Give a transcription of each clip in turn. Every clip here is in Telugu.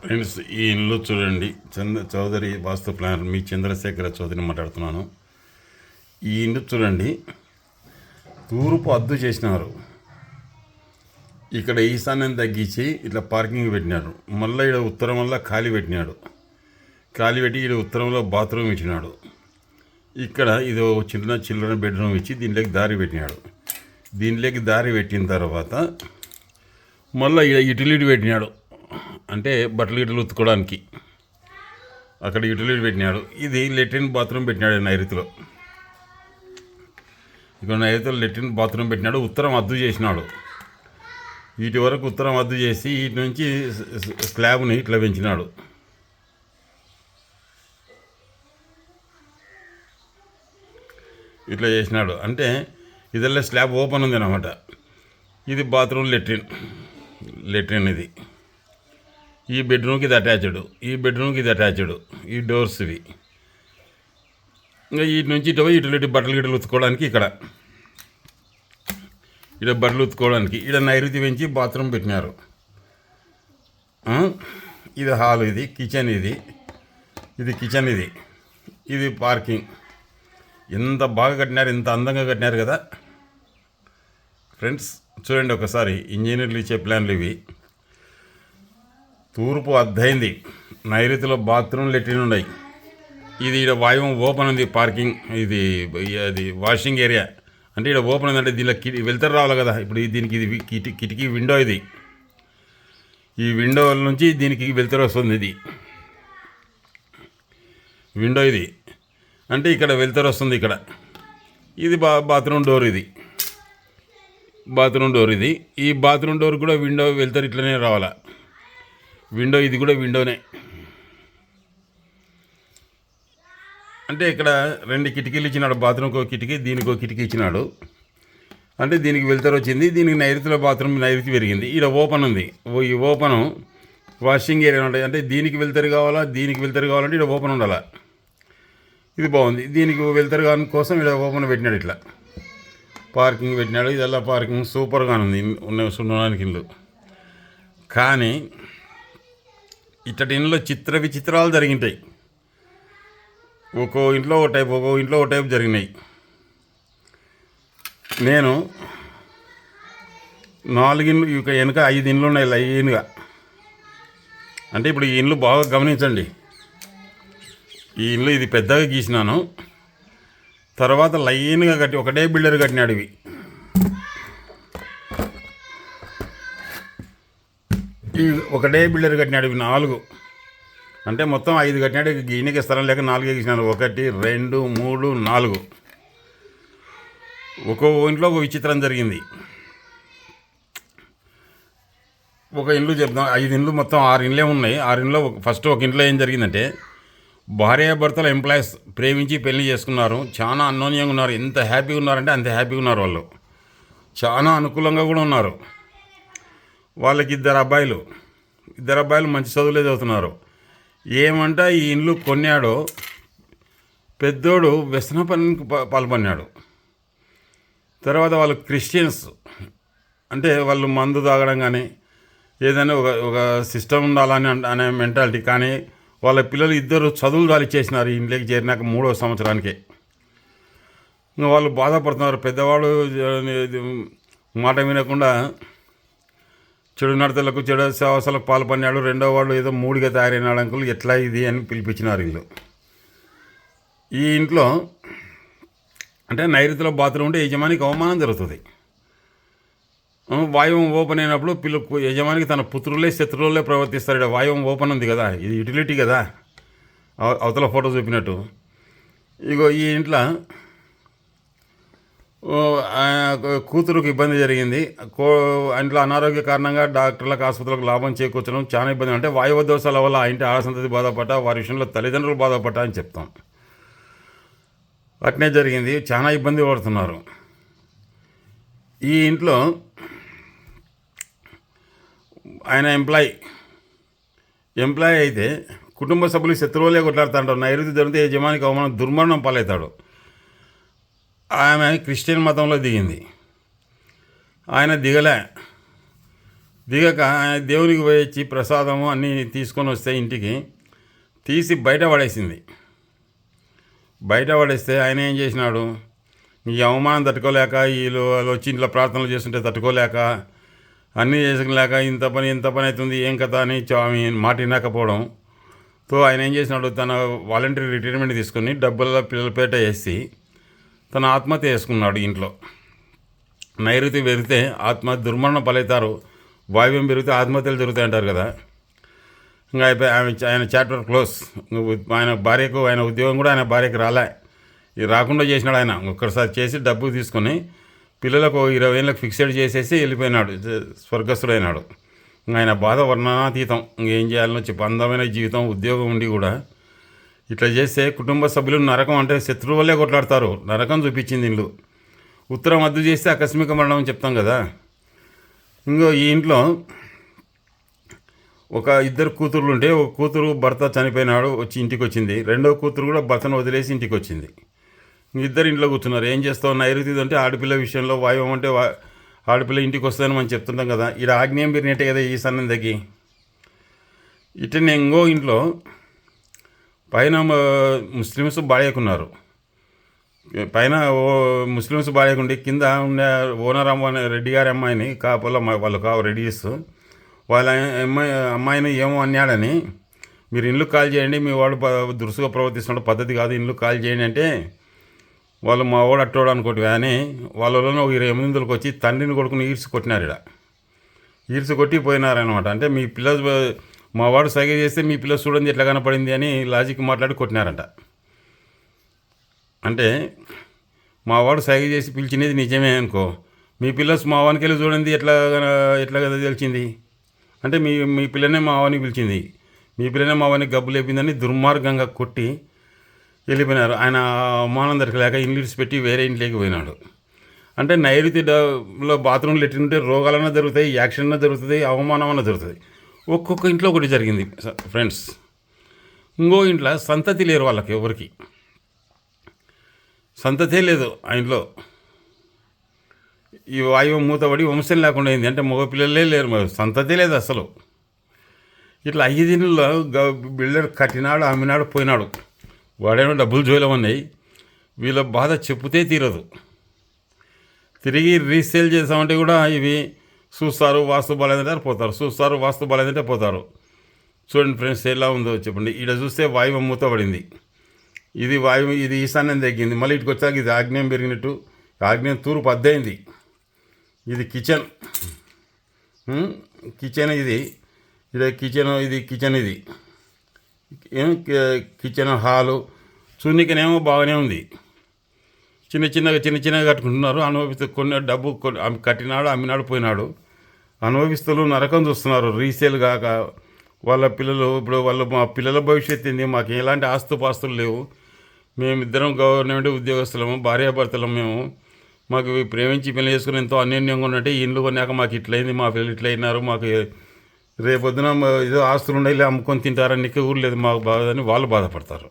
ఫ్రెండ్స్, ఈ ఇల్లు చూడండి. చౌదరి వాస్తు ప్లానర్ మీ చంద్రశేఖర చౌదరిని మాట్లాడుతున్నాను. ఈ ఇల్లు చూడండి, తూర్పు అద్దు చేసినారు. ఇక్కడ ఈశాన్యం తగ్గించి ఇట్లా పార్కింగ్ పెట్టినాడు. మళ్ళీ ఇక్కడ ఉత్తరం వల్ల ఖాళీ పెట్టినాడు. ఖాళీ పెట్టి ఇక్కడ ఉత్తరంలో బాత్రూమ్ ఇచ్చినాడు. ఇక్కడ ఇది చిన్న చిల్డ్రన్ బెడ్రూమ్ ఇచ్చి దీనిలోకి దారి పెట్టినాడు. దీనిలోకి దారి పెట్టిన తర్వాత మళ్ళీ ఇక్కడ యూటిలిటీ పెట్టినాడు. అంటే బట్టలు గిట్టలు ఉతుకోవడానికి అక్కడ యూటిలిటీ పెట్టినాడు. ఇది లెట్రిన్ బాత్రూమ్ పెట్టినాడు నైరుతిలో. ఇక్కడ నైరుతిలో లెట్రిన్ బాత్రూమ్ పెట్టినాడు. ఉత్తరం అద్దు చేసినాడు. వీటి వరకు ఉత్తరం అద్దు చేసి వీటి నుంచి స్లాబ్ని ఇట్లా పెంచినాడు. ఇట్లా చేసినాడు. అంటే ఇదల్లా స్లాబ్ ఓపెన్ ఉంది అన్నమాట. ఇది బాత్రూమ్ లెట్రిన్ ఇది. ఈ బెడ్రూమ్కి ఇది అటాచ్డ్, ఈ బెడ్రూమ్కి ఇది అటాచ్డ్, ఈ డోర్స్ ఇవి. ఇంకా వీటి నుంచి ఇటు యూటిలిటీ బట్టలు గిట్టలు ఉతుకోవడానికి ఇక్కడ బట్టలు ఉతుకోవడానికి ఇక్కడ నైరుతి పెంచి బాత్రూమ్ పెట్టినారు. ఇది హాల్, ఇది కిచెన్, ఇది కిచెన్, ఇది పార్కింగ్. ఎంత బాగా కట్టినారు, ఎంత అందంగా కట్టినారు కదా ఫ్రెండ్స్. చూడండి ఒకసారి ఇంజనీర్లు ఇచ్చే ప్లాన్లు ఇవి. తూర్పు అద్దయింది, నైరుతిలో బాత్రూమ్ లెట్రిన్ ఉన్నాయి. ఇది ఇక్కడ వాయువం ఓపెన్ ఉంది, పార్కింగ్ అది వాషింగ్ ఏరియా. అంటే ఇక్కడ ఓపెన్ ఉంది, అంటే దీనిలో వెళ్తారు రావాలి కదా. ఇప్పుడు దీనికి ఇది కిటికీ విండో. ఈ విండో నుంచి దీనికి వెళ్తారు వస్తుంది. ఇది విండో, ఇది అంటే ఇక్కడ వెళ్తారు వస్తుంది. ఇక్కడ ఇది బాత్రూమ్ డోర్, బాత్రూమ్ డోర్. ఈ బాత్రూమ్ డోర్ కూడా విండో వెళ్తారు ఇట్లనే రావాలా. విండో, ఇది కూడా విండోనే. అంటే ఇక్కడ 2 కిటికీలు ఇచ్చినాడు. బాత్రూమ్కి ఒక కిటికీ, దీనికి ఒక కిటికీ ఇచ్చినాడు. అంటే దీనికి వెళ్తారు వచ్చింది, దీనికి నైరుతిలో బాత్రూమ్ నైరుతి పెరిగింది. ఇక్కడ ఓపెన్ ఉంది. ఈ ఓపెను వాషింగ్ ఏరియా ఉంటాయి. అంటే దీనికి వెళ్తారు కావాలా, దీనికి వెళ్తారు కావాలంటే ఇక్కడ ఓపెన్ ఉండాలా. ఇది బాగుంది. దీనికి వెళ్తారు కాని కోసం ఇక్కడ ఓపెన్ పెట్టినాడు. ఇట్లా పార్కింగ్ పెట్టినాడు. ఇదల్లా పార్కింగ్ సూపర్గా ఉంది ఉండడానికి ఇల్లు. కానీ ఇట్టటి ఇంట్లో చిత్ర విచిత్రాలు జరిగింటాయి. ఒక్కో ఇంట్లో ఒక టైప్ జరిగినాయి. నేను 4 ఇండ్లు వెనుక 5 ఇండ్లు ఉన్నాయి లైన్గా. అంటే ఇప్పుడు ఈ ఇండ్లు బాగా గమనించండి. ఈ ఇల్లు ఇది పెద్దగా గీసినాను. తర్వాత లైన్గా కట్టి ఒకటే బిల్డర్ కట్టినాడు. ఇవి ఒకటే బిల్డర్ కట్టినాడు. ఇవి 4, అంటే మొత్తం 5 కట్టినాడు. గీనికే స్థలం లేక 4 గీసినాడు. 1 2 3 4. ఒక్కో ఇంట్లో ఒక విచిత్రం జరిగింది. ఒక ఇండ్లు చెప్తాం. 5 ఇండ్లు మొత్తం 6 ఇండ్లే ఉన్నాయి. 6 ఇండ్లో ఫస్ట్ ఒక ఇంట్లో ఏం జరిగిందంటే, భార్యాభర్తలు ఎంప్లాయీస్ ప్రేమించి పెళ్లి చేసుకున్నారు. చాలా అన్యోన్యంగా ఉన్నారు. ఎంత హ్యాపీగా ఉన్నారంటే అంత హ్యాపీగా ఉన్నారు. వాళ్ళు చాలా అనుకూలంగా కూడా ఉన్నారు. వాళ్ళకి 2 అబ్బాయిలు మంచి చదువులే చదువుతున్నారు. ఏమంటే ఈ ఇండ్లు కొన్నాడో పెద్దోడు వ్యసన పనికి పాల్పడినాడు. తర్వాత వాళ్ళు క్రిస్టియన్స్. అంటే వాళ్ళు మందు తాగడం కానీ ఏదైనా ఒక సిస్టమ్ ఉండాలని అనే మెంటాలిటీ. కానీ వాళ్ళ పిల్లలు 2 చదువులు దాలిచ్చేసినారు. ఈ ఇంట్లోకి చేరినాక 3వ సంవత్సరానికే. ఇంకా వాళ్ళు బాధపడుతున్నారు. పెద్దవాడు మాట వినకుండా చెడు నడతలకు, చెడు సాహసాలకు పాల్పడినాడు. 2వ వాడు ఏదో మూడిగా తయారైనాడు. అంకులు ఎట్లా ఇది అని పిలిపించినారు వీళ్ళు. ఈ ఇంట్లో అంటే నైరుతిలో బాత్రూమ్ ఉంటే యజమానికి అవమానం జరుగుతుంది. వాయువం ఓపెన్ అయినప్పుడు యజమానికి తన పుత్రులే శత్రువులే ప్రవర్తిస్తారు. ఇక్కడ వాయువం ఓపెన్ ఉంది కదా, ఇది యూటిలిటీ కదా, అవతల ఫోటో చూపినట్టు. ఇగో ఈ ఇంట్లో కూతురుకు ఇబ్బంది జరిగింది. ఇంట్లో అనారోగ్య కారణంగా డాక్టర్లకు, ఆసుపత్రులకు లాభం చేకూర్చడం చాలా ఇబ్బంది. అంటే వాయువ దోషాల వల్ల ఆ ఇంటి ఆడసంతతి బాధపడ్డా, వారి విషయంలో తల్లిదండ్రులు బాధపడ్డా అని చెప్తాం. అట్నే జరిగింది. చాలా ఇబ్బంది పడుతున్నారు. ఈ ఇంట్లో ఆయన ఎంప్లాయీ అయితే కుటుంబ సభ్యులు శత్రువులే కొట్లాడుతుంటారు. నైరుతి జరిగితే యజమానికి అవమానం, దుర్మరణం పాలవుతాడు. ఆమె క్రిస్టియన్ మతంలో దిగింది. ఆయన దిగలే. దిగక ఆయన దేవునికి పోయి వచ్చి ప్రసాదము అన్నీ తీసుకొని వస్తే ఇంటికి తీసి బయట పడేసింది. బయట పడేస్తే ఆయన ఏం చేసినాడు, ఈ అవమానం తట్టుకోలేక వీళ్ళు వాళ్ళు వచ్చి ఇంట్లో ప్రార్థనలు చేస్తుంటే తట్టుకోలేక అన్నీ చేసుకోలేక ఇంత పని అవుతుంది ఏం కథ అని ఆమె మాట వినకపోవడంతో ఆయన ఏం చేసినాడు, తన వాలంటరీ రిటైర్మెంట్ తీసుకొని డబ్బుల పిల్లల పేట వేసి తన ఆత్మహత్య చేసుకున్నాడు ఇంట్లో. నైరుతి పెరిగితే దుర్మరణం పలవుతారు, వాయువ్యం పెరిగితే ఆత్మహత్యలు జరుగుతాయి అంటారు కదా. ఇంకా అయిపోయి ఆయన చాప్టర్ క్లోజ్. ఆయన భార్యకు ఆయన ఉద్యోగం కూడా ఆయన భార్యకు రాలే, రాకుండా చేసినాడు. ఆయన ఒక్కసారి చేసి డబ్బు తీసుకొని పిల్లలకు 20 ఏళ్ళకి ఫిక్స్డ్ చేసేసి వెళ్ళిపోయినాడు, స్వర్గస్థుడైనాడు. ఆయన బాధ వర్ణనాతీతం. ఇంకేం చేయాలనో చెప్పి అందమైన జీవితం ఉద్యోగం ఉండి కూడా ఇట్లా చేస్తే కుటుంబ సభ్యులు నరకం అంటే శత్రువు వల్లే కొట్లాడతారు. నరకం చూపించింది ఇల్లు. ఉత్తరం అద్దు చేస్తే ఆకస్మిక మరణం అని చెప్తాం కదా. ఇంకో ఈ ఇంట్లో ఒక 2 కూతుర్లు ఉంటే ఒక కూతురు భర్త చనిపోయినాడు వచ్చి ఇంటికి వచ్చింది, రెండో కూతురు కూడా భర్తను వదిలేసి ఇంటికి వచ్చింది. ఇద్దరు ఇంట్లో కూర్చున్నారు. ఏం చేస్తావు, నైరుతి అంటే ఆడపిల్ల విషయంలో వాయువం అంటే ఆడపిల్ల ఇంటికి వస్తుందని మనం చెప్తుంటాం కదా. ఇక్కడ ఆగ్నేయం పెరిగినట్టే కదా ఈ సన్నిధికి. ఇటనే ఇంకో ఇంట్లో పైన ముస్లిమ్స్ బాడేకున్నారు, పైన ముస్లిమ్స్ బాడేకుండి కింద ఉండే ఓనర్ రెడ్డి గారి అమ్మాయిని కాపల వాళ్ళు రెడీస్ వాళ్ళ అమ్మాయిని ఏమో అన్నాడని, మీరు ఇల్లు కాల్ చేయండి, మీ వాడు దురుసుగా ప్రవర్తిస్తున్నాడు, పద్ధతి కాదు, ఇల్లు కాల్ చేయండి అంటే వాళ్ళు మా వాడు అట్టోడు అనుకోటి అని వాళ్ళలోనే ఒక 20 మందికి వచ్చి తండ్రిని కొడుకుని ఈడ్చి కొట్టినారు. ఈడ్చి కొట్టి పోయినారనమాట. అంటే మీ పిల్ల మా వాడు సైగ చేస్తే మీ పిల్ల చూడండి ఎట్లా కనపడింది అని లాజిక్ మాట్లాడి కొట్టినారంట. అంటే మా వాడు సైగ చేసి పిలిచినది నిజమే అనుకో, మీ పిల్ల మా వానికి వెళ్ళి చూడండి ఎట్లా కదా తెలిసింది అంటే మీ పిల్లనే మా వానికి పిలిచింది, మీ పిల్లనే మా వానికి గబ్బు లేపిందని దుర్మార్గంగా కొట్టి వెళ్ళిపోయినారు. ఆయన అవమానం దొరకలేక ఇల్లు పెట్టి వేరే ఇంట్లోకి పోయినాడు. అంటే నైరుతిలో బాత్రూమ్లు ఎట్టుంటే రోగాలన్నా జరుగుతాయి, యాక్షన్ అన్నా జరుగుతుంది, అవమానం అన్నా జరుగుతుంది. ఒక్కొక్క ఇంట్లో ఒకటి జరిగింది ఫ్రెండ్స్. ఇంకో ఇంట్లో సంతతి లేరు, వాళ్ళకి ఎవరికి సంతతే లేదు. ఆ ఇంట్లో ఈ వాయువు మూతపడి వంశం లేకుండా అయింది. అంటే మగపిల్లలే లేరు, సంతతే లేదు అసలు. ఇట్లా 5 ఇంట్లో బిల్డర్ కట్టినాడు, అమ్మినాడు, పోయినాడు. వాడేమో డబ్బులు జోలమన్నాయి. వీళ్ళ బాధ చెప్పుతే తీరదు. తిరిగి రీసేల్ చేసామంటే కూడా ఇవి చూస్తారు, వాస్తు బాగాలేదంటే పోతారు, చూస్తారు, వాస్తు బాగాలేదంటే పోతారు. చూడండి ఫ్రెండ్స్ ఎలా ఉందో చెప్పండి. ఇక్కడ చూస్తే వాయువు మూతపడింది, ఇది వాయువు, ఇది ఈశాన్యం తగ్గింది. మళ్ళీ ఇటుకు వచ్చాక ఇది ఆగ్నేయం పెరిగినట్టు, ఆగ్నేయం తూర్పు అద్దయింది. ఇది కిచెన్, ఇది కిచెన్, ఇది కిచెన్ హాలు. చూనికనేమో బాగానే ఉంది, చిన్న చిన్నగా కట్టుకుంటున్నారు. కొన్ని డబ్బు కట్టినాడు, అమ్మినాడు, పోయినాడు. అనుభవిస్తులు నరకం చూస్తున్నారు. రీసేల్ కాక వాళ్ళ పిల్లలు ఇప్పుడు మా పిల్లల భవిష్యత్తు ఏంది, మాకు ఎలాంటి ఆస్తుపాస్తులు లేవు, మేమిద్దరం గవర్నమెంట్ ఉద్యోగస్తులము, భార్యాభర్తలు మాకు ప్రేమించి పెళ్లి చేసుకుని ఎంతో అన్యోన్యంగా ఉన్నట్టే ఇండ్లు కొన్నాక మాకు ఇట్లయింది, మా పిల్లలు ఇట్లా అయినారు, మాకు రేపొద్దున ఏదో ఆస్తులు ఉండాలి అమ్ముకొని తింటారని ఊరు లేదు మాకు బాధని వాళ్ళు బాధపడతారు.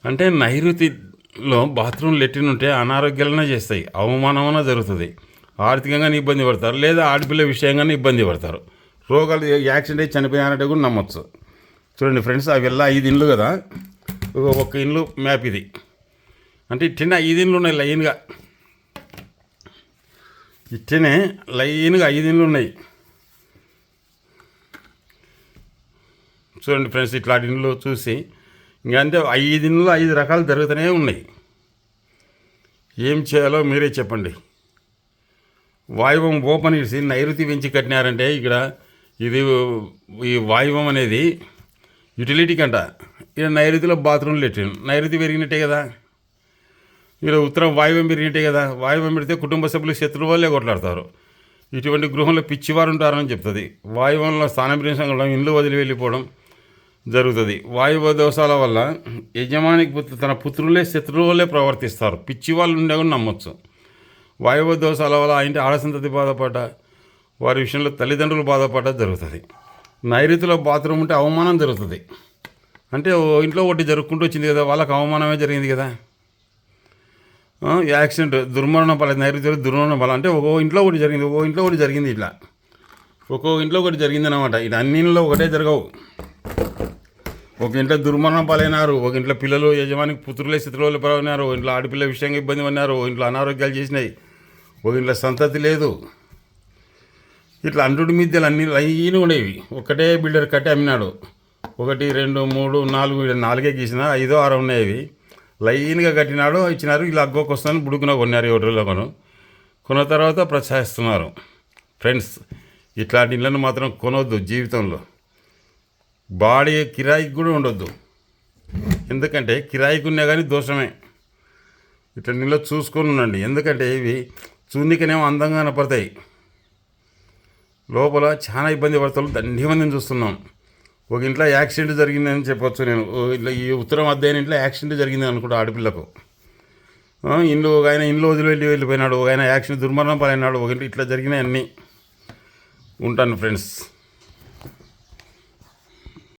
అంటే నైరుతిలో బాత్రూమ్ లెట్రిన్ ఉంటే అనారోగ్యాలనే చేస్తాయి, అవమానమనే జరుగుతుంది, ఆర్థికంగానే ఇబ్బంది పడతారు, లేదా ఆడపిల్ల విషయంగానే ఇబ్బంది పడతారు, రోగాలు యాక్సిడెంట్ అయ్యి చనిపోయారంటే కూడా నమ్మొచ్చు. చూడండి ఫ్రెండ్స్, అవి వెళ్ళా 5 ఇండ్లు కదా, ఒక్క ఇండ్లు మ్యాప్ ఇది. అంటే ఇట్టనే 5 ఇండ్లు ఉన్నాయి లైన్గా, ఇట్టనే లైన్గా 5 ఇండ్లు ఉన్నాయి. చూడండి ఫ్రెండ్స్, ఇట్లాంటి ఇండ్లు చూసి ఇంకంటే 5 ఇండ్లు 5 రకాలు జరుగుతూనే ఉన్నాయి. ఏం చేయాలో మీరే చెప్పండి. వాయువం ఓపెన్ చేసి నైరుతి పెంచి కట్టినారంటే ఇక్కడ ఇది ఈ వాయువం అనేది యూటిలిటీ కంట. ఇక్కడ నైరుతిలో బాత్రూమ్ లెట్రిన్, నైరుతి పెరిగినట్టే కదా. ఇక్కడ ఉత్తరం వాయువం పెరిగినట్టే కదా. వాయువం పెడితే కుటుంబ సభ్యులు శత్రువు వల్లే కొట్లాడతారు. ఇటువంటి గృహంలో పిచ్చివారు ఉంటారని చెప్తుంది. వాయువంలో స్థానం పెంచడం, ఇల్లు వదిలి వెళ్ళిపోవడం జరుగుతుంది. వాయువ దోషాల వల్ల యజమానికి తన పుత్రులే శత్రువులే ప్రవర్తిస్తారు. పిచ్చి వాళ్ళు ఉండే కూడా నమ్మొచ్చు. వాయువ దోషాల వల్ల ఇంటి ఆడసంతతి బాధపడ్డ, వారి విషయంలో తల్లిదండ్రులు బాధపడ్డ జరుగుతుంది. నైరుతిలో బాత్రూమ్ ఉంటే అవమానం జరుగుతుంది. అంటే ఇంట్లో ఒకటి జరుపుకుంటూ వచ్చింది కదా, వాళ్ళకి అవమానమే జరిగింది కదా. యాక్సిడెంట్, దుర్మరణ ఫలం, నైరుతిలో దుర్మరణ ఫలం అంటే ఇంట్లో ఒకటి జరిగింది, ఇంట్లో ఒకటి జరిగింది. ఇట్లా ఒక్కో ఇంట్లో ఒకటి జరిగిందనమాట. ఇది అన్ని ఇంట్లో ఒకటే జరగవు. ఒక ఇంట్లో దుర్మరణం పాలైనారు, ఒక ఇంట్లో పిల్లలు యజమానికి పుత్రులే స్థితిలో పడినారు, ఒక ఇంట్లో ఆడపిల్ల విషయంగా ఇబ్బంది పడినారు, ఒక ఇంట్లో అనారోగ్యాలు చేసినాయి, ఒక ఇంట్లో సంతతి లేదు. ఇట్లా అంటుడి మిద్దెలు అన్ని లైన్ ఉండేవి. ఒకటే బిల్డర్ కట్టి అమ్మినాడు. 1 2 3 4 4 గీసిన 5 6 ఉన్నాయి. లైన్గా కట్టినాడు, ఇచ్చినారు. ఇలా అగ్గోకి వస్తాను బుడుకున కొన్నారు 7 రోజుల్లో కొన్న తర్వాత ప్రోత్సహిస్తున్నారు. ఫ్రెండ్స్, ఇట్లాంటి ఇళ్ళను మాత్రం కొనవద్దు జీవితంలో. బాడీ కిరాయికి కూడా ఉండొద్దు. ఎందుకంటే కిరాయికి ఉన్నా కానీ దోషమే. ఇట్లా నీళ్ళు చూసుకొని ఉండండి. ఎందుకంటే ఇవి చూనికనేమో అందంగా కనపడతాయి, లోపల చాలా ఇబ్బంది పడతారు. దండి మందిని చూస్తున్నాం. ఒక ఇంట్లో యాక్సిడెంట్ జరిగిందని చెప్పొచ్చు నేను. ఇట్లా ఈ ఉత్తరం అద్దెని ఇంట్లో యాక్సిడెంట్ జరిగింది అనుకుంటా ఆడపిల్లకు. ఇంట్లో ఒక ఆయన ఇంట్లో వెళ్ళిపోయినాడు, ఒక ఆయన యాక్సిడెంట్ దుర్మరణం పాలైనాడు, ఒక ఇంట్లో ఇట్లా జరిగినాయి అన్నీ. ఉంటాను ఫ్రెండ్స్.